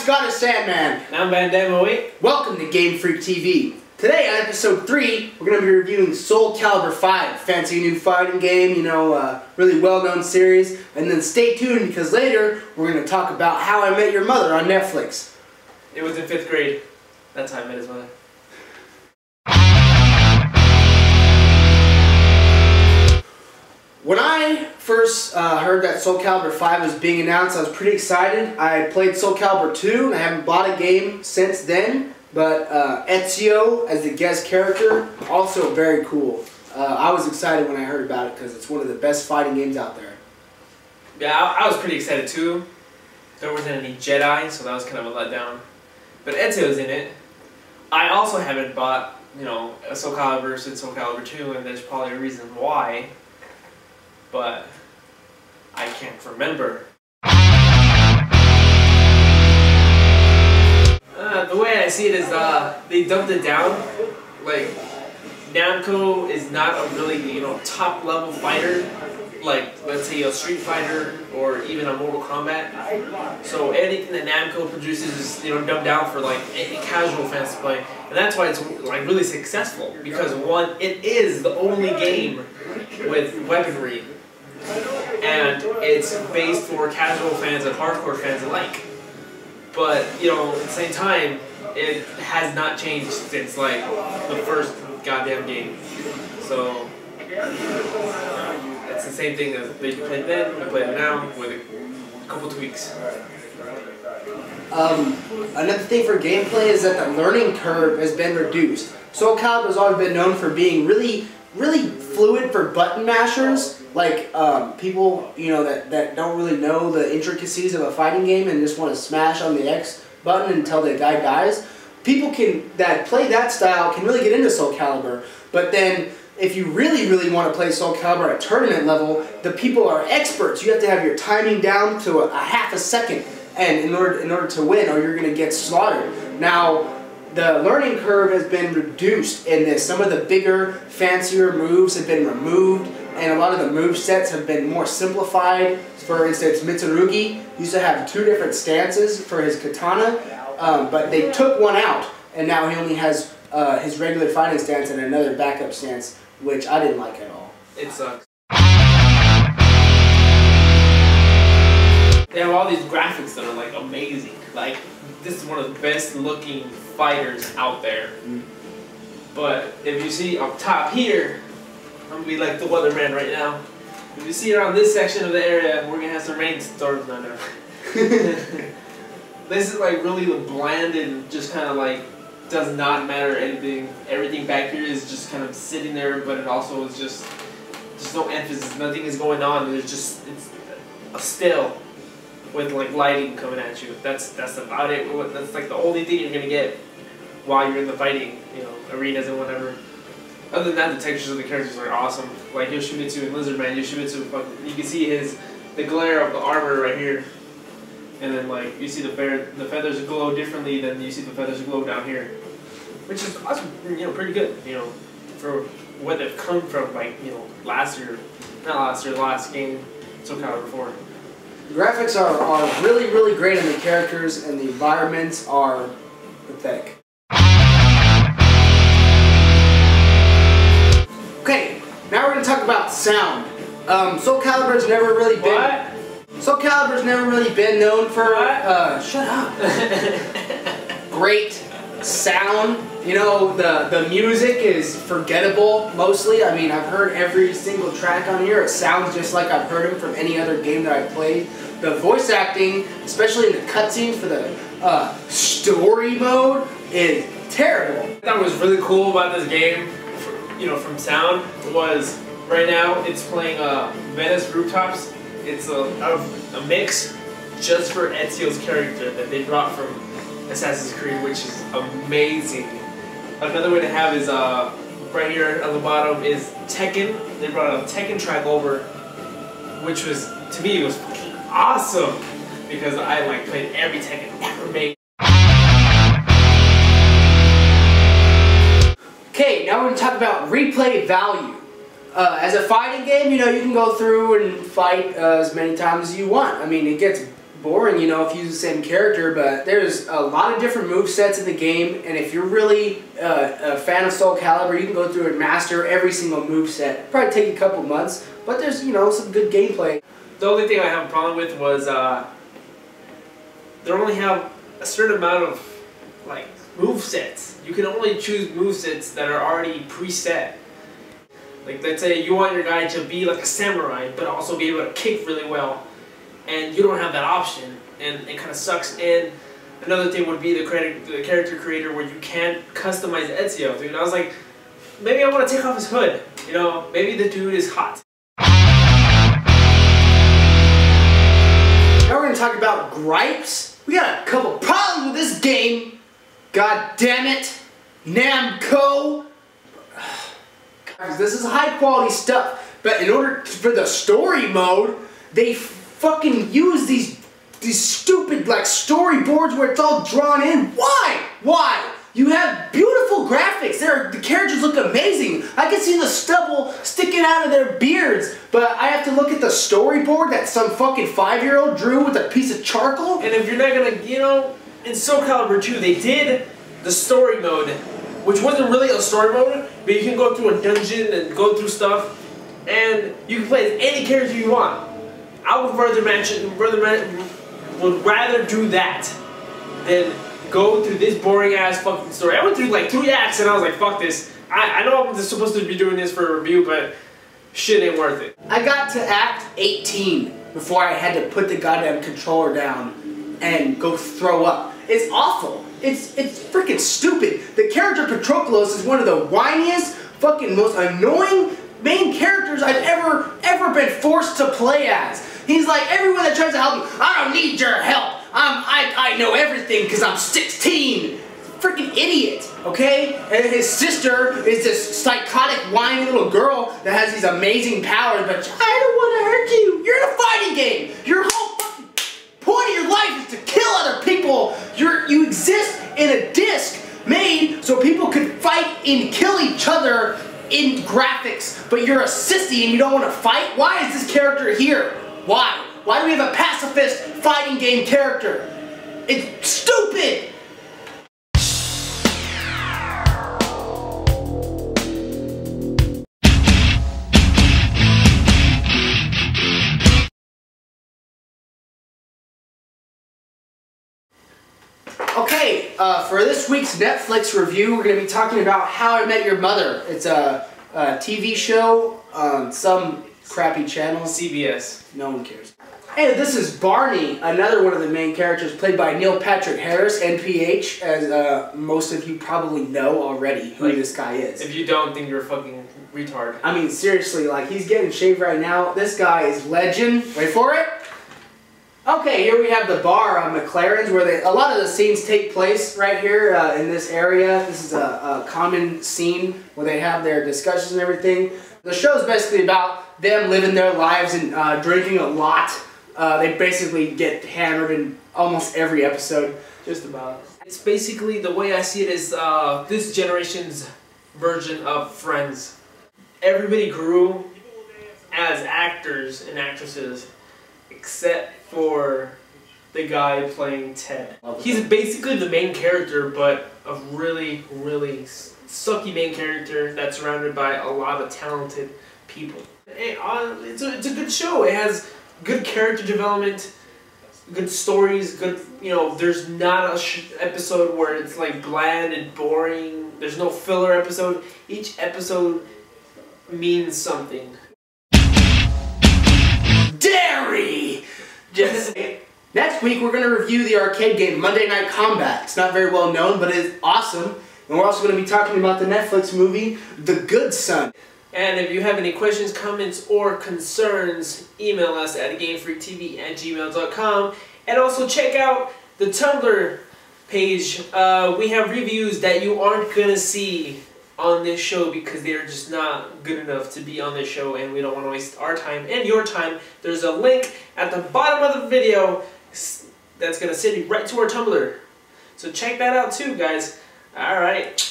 Scottish Sandman. And I'm Van Damme. Welcome to GameFreakTV. Today on episode 3, we're going to be reviewing Soul Calibur 5. Fancy new fighting game, you know, really well-known series. And then stay tuned because later we're going to talk about How I Met Your Mother on Netflix. It was in 5th grade. That's how I met his mother. When I first heard that Soul Calibur 5 was being announced, I was pretty excited. I played Soul Calibur 2 and I haven't bought a game since then. But Ezio as the guest character, also very cool. I was excited when I heard about it because it's one of the best fighting games out there. Yeah, I was pretty excited too. There wasn't any Jedi, so that was kind of a letdown. But Ezio's in it. I also haven't bought, you know, a Soul Calibur since Soul Calibur 2, and there's probably a reason why. But I can't remember. The way I see it is they dumped it down. Like, Namco is not a really, you know, top level fighter. Like, let's say a Street Fighter or even a Mortal Kombat. So anything that Namco produces is, you know, dumbed down for like casual fans to play. And that's why it's like really successful. Because one, it is the only game with weaponry. And it's based for casual fans and hardcore fans alike. But, you know, at the same time, it has not changed since, like, the first goddamn game. So, it's the same thing as they played then, I played it now, with a couple tweaks. Another thing for gameplay is that the learning curve has been reduced. Soul Calibur has always been known for being really fluid for button mashers. Like, people, you know, that don't really know the intricacies of a fighting game and just want to smash on the X button until the guy dies. People that play that style can really get into Soul Calibur. But then, if you really want to play Soul Calibur at tournament level, the people are experts. You have to have your timing down to a half a second and in order to win, or you're going to get slaughtered. Now, the learning curve has been reduced in this. Some of the bigger, fancier moves have been removed, and a lot of the move sets have been more simplified. For instance, Mitsurugi used to have 2 different stances for his katana, but they took one out, and now he only has his regular fighting stance and another backup stance, which I didn't like at all. It sucks. They have all these graphics that are like amazing. Like, this is one of the best looking fighters out there. But if you see up top here, I'm gonna be like the weatherman right now. If you see around this section of the area, we're gonna have some rainstorms on there. This is like really bland and just kind of like does not matter anything. Everything back here is just kind of sitting there, but it also is just no emphasis. Nothing is going on. It's a still with like lighting coming at you. That's about it. That's like the only thing you're gonna get while you're in the fighting, you know, arenas and whatever. Other than that, the textures of the characters are awesome. Like Yoshimitsu and Lizardman, Yoshimitsu, you can see the glare of the armor right here, and then like you see the feathers glow differently than you see the feathers glow down here, which is also, you know, pretty good, you know, for what they've come from, like, you know, last game, Soul Calibur 4. The graphics are really great, and the characters and the environments are pathetic. Okay, now we're going to talk about sound. Soul Calibur's never really been... What? Soul Calibur's never really been known for... shut up. Great sound. You know, the music is forgettable, mostly. I mean, I've heard every single track on here. It sounds just like I've heard them from any other game that I've played. The voice acting, especially in the cutscenes for the story mode, is terrible. What I thought was really cool about this game, you know, from sound, was right now it's playing Venice Rooftops. It's a mix just for Ezio's character that they brought from Assassin's Creed, which is amazing. Another way to have is right here on the bottom is Tekken. They brought a Tekken track over, which was, to me, was fucking awesome because I like played every Tekken ever made. Okay, now we're going to talk about replay value. As a fighting game, you know, you can go through and fight as many times as you want. I mean, it gets boring, you know, if you use the same character, but there's a lot of different movesets in the game, and if you're really a fan of Soul Calibur, you can go through and master every single moveset. Probably take a couple months, but there's, you know, some good gameplay. The only thing I have a problem with was they only have a certain amount of like movesets. You can only choose movesets that are already preset. Like, let's say you want your guy to be like a samurai, but also be able to kick really well, and you don't have that option, and it kind of sucks. And another thing would be the character creator, where you can't customize Ezio, dude. I was like, maybe I want to take off his hood. You know, maybe the dude is hot. Now we're going to talk about gripes. We got a couple problems with this game. God damn it. Namco. This is high quality stuff, but in order for the story mode, they fucking use these stupid like storyboards where it's all drawn in. Why? Why? You have beautiful graphics. The characters look amazing. I can see the stubble sticking out of their beards, but I have to look at the storyboard that some fucking 5-year-old drew with a piece of charcoal. And if you're not gonna, you know, in Soul Calibur 2, they did the story mode, which wasn't really a story mode, but you can go through a dungeon and go through stuff, and you can play as any character you want. I would rather do that than go through this boring ass fucking story. I went through like 3 acts and I was like, fuck this. I know I'm supposed to be doing this for a review, but shit ain't worth it. I got to Act 18 before I had to put the goddamn controller down and go throw up. It's awful. It's freaking stupid. The character Patroclus is one of the whiniest, fucking most annoying main characters I've ever been forced to play as. He's like, everyone that tries to help me, I don't need your help. I know everything because I'm 16. Freaking idiot, okay? And his sister is this psychotic, whiny little girl that has these amazing powers, but I don't want to hurt you. You're in a fighting game. Your whole fucking point of your life is to kill other people. You exist in a disc made so people could fight and kill each other in graphics, but you're a sissy and you don't want to fight? Why is this character here? Why? Why do we have a pacifist fighting game character? It's stupid! Okay, for this week's Netflix review, we're going to be talking about How I Met Your Mother. It's a TV show on some crappy channel. CBS. No one cares. Hey, this is Barney, another one of the main characters, played by Neil Patrick Harris, NPH, as most of you probably know already who this guy is. If you don't, then you're a fucking retard. I mean, seriously, like, he's getting shaved right now. This guy is legend. Wait for it. Okay, here we have the bar on McLaren's, where a lot of the scenes take place right here in this area. This is a common scene where they have their discussions and everything. The show is basically about them living their lives and drinking a lot. They basically get hammered in almost every episode, just about. It's basically, the way I see it is this generation's version of Friends. Everybody grew as actors and actresses, except for the guy playing Ted. He's basically the main character, but a really, really sucky main character that's surrounded by a lot of talented people. It's a good show. It has good character development, good stories, good, you know, there's not a episode where it's like bland and boring. There's no filler episode. Each episode means something. Dairy! Just next week we're going to review the arcade game Monday Night Combat. It's not very well known, but it's awesome. And we're also going to be talking about the Netflix movie The Good Son. And if you have any questions, comments, or concerns, email us at GameFreakTV@gmail.com. And also check out the Tumblr page. We have reviews that you aren't going to see on this show because they're just not good enough to be on this show, and we don't want to waste our time and your time. There's a link at the bottom of the video that's going to send you right to our Tumblr. So check that out too, guys. Alright.